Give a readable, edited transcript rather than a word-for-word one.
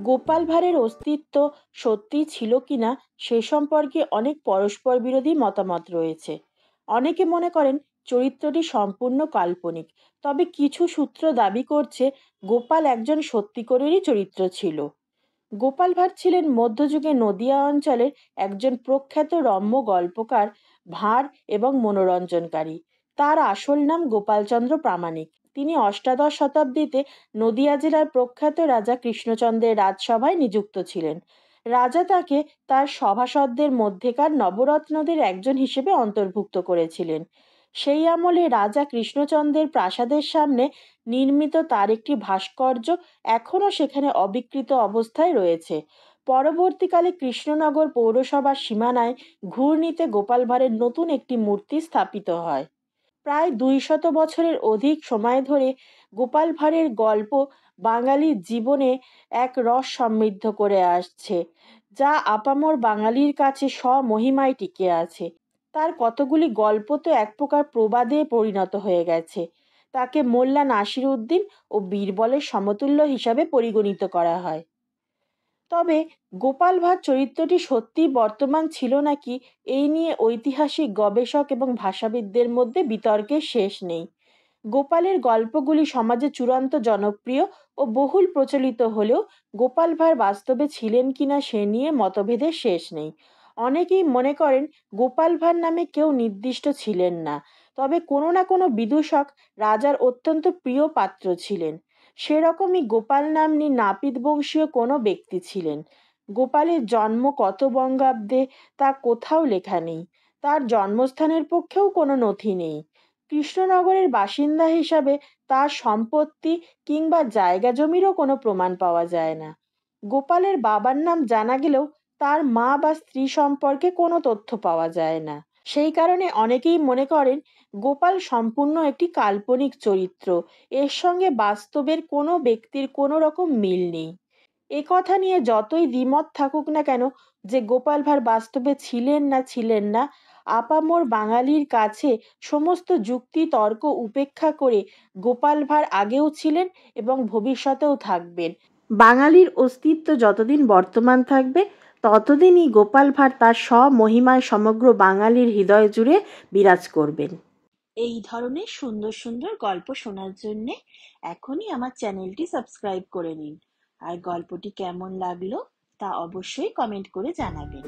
গোপাল ভাঁড়ের অস্তিত্ব সত্যিই ছিল কিনা সে সম্পর্কে অনেক পরস্পর বিরোধী মতামত রয়েছে। অনেকে মনে করেন চরিত্রটি সম্পূর্ণ কাল্পনিক, তবে কিছু সূত্র দাবি করছে গোপাল একজন সত্যিকারেরই চরিত্র ছিল। গোপাল ভাঁড় ছিলেন মধ্যযুগে নদিয়া অঞ্চলের একজন প্রখ্যাত রম্য গল্পকার, ভাঁড় এবং মনোরঞ্জনকারী। তার আসল নাম গোপালচন্দ্র প্রামাণিক। তিনি অষ্টাদশ শতাব্দীতে নদিয়া জেলার প্রখ্যাত রাজা কৃষ্ণচন্দ্রের রাজসভায় নিযুক্ত ছিলেন। রাজা তাকে তার সভাসদদের মধ্যেকার নবরত্নদের একজন হিসেবে অন্তর্ভুক্ত করেছিলেন। সেই আমলে রাজা কৃষ্ণচন্দ্রের প্রাসাদের সামনে নির্মিত তার একটি ভাস্কর্য এখনও সেখানে অবিকৃত অবস্থায় রয়েছে। পরবর্তীকালে কৃষ্ণনগর পৌরসভার সীমানায় ঘূর্ণিতে গোপাল ভাঁড়ের নতুন একটি মূর্তি স্থাপিত হয়। প্রায় 200 বছরের অধিক সময় ধরে গোপাল ভাঁড়ের গল্প বাঙালির জীবনে এক রস সমৃদ্ধ করে আসছে, যা আপামর বাঙালির কাছে স্বমহিমায় টিকে আছে। তার কতগুলি গল্প তো এক প্রকার প্রবাদে পরিণত হয়ে গেছে। তাকে মোল্লা নাসির উদ্দিন ও বীরবলের সমতুল্য হিসাবে পরিগণিত করা হয়। তবে গোপাল ভাঁড় চরিত্রটি সত্যিই বর্তমান ছিল নাকি, এই নিয়ে ঐতিহাসিক গবেষক এবং ভাষাবিদদের মধ্যে বিতর্কের শেষ নেই। গোপালের গল্পগুলি সমাজে চূড়ান্ত জনপ্রিয় ও বহুল প্রচলিত হলেও গোপাল ভাঁড় বাস্তবে ছিলেন কিনা সে নিয়ে মতভেদের শেষ নেই। অনেকেই মনে করেন গোপাল ভাঁড় নামে কেউ নির্দিষ্ট ছিলেন না, তবে কোনো না কোনো বিদূষক রাজার অত্যন্ত প্রিয় পাত্র ছিলেন। সেরকমই গোপাল নাম্নী নাপিত বংশীয় কোনো ব্যক্তি ছিলেন। গোপালের জন্ম কত বঙ্গাব্দে তা কোথাও লেখা নেই। তার জন্মস্থানের পক্ষেও কোনো নথি নেই। কৃষ্ণনগরের বাসিন্দা হিসাবে তার সম্পত্তি কিংবা জায়গা জমিরও কোনো প্রমাণ পাওয়া যায় না। গোপালের বাবার নাম জানা গেলেও তার মা বা স্ত্রী সম্পর্কে কোনো তথ্য পাওয়া যায় না। সেই কারণে অনেকেই মনে করেন গোপাল সম্পূর্ণ একটি কাল্পনিক চরিত্র, এর সঙ্গে বাস্তবের কোনো ব্যক্তির কোনো রকম মিল নেই। কথা নিয়ে যতই দ্বিমত থাকুক না কেন, যে গোপাল ভাঁড় বাস্তবে ছিলেন না, আপামর বাঙালির কাছে সমস্ত যুক্তি তর্ক উপেক্ষা করে গোপাল ভাঁড় আগেও ছিলেন এবং ভবিষ্যতেও থাকবেন। বাঙালির অস্তিত্ব যতদিন বর্তমান থাকবে ততদিনই গোপাল ভাঁড় তার স্বমহিমায় সমগ্র বাঙালির হৃদয় জুড়ে বিরাজ করবেন। এই ধরনের সুন্দর সুন্দর গল্প শোনার জন্য এখনই আমার চ্যানেলটি সাবস্ক্রাইব করে নিন। আর গল্পটি কেমন লাগলো তা অবশ্যই কমেন্ট করে জানাবেন।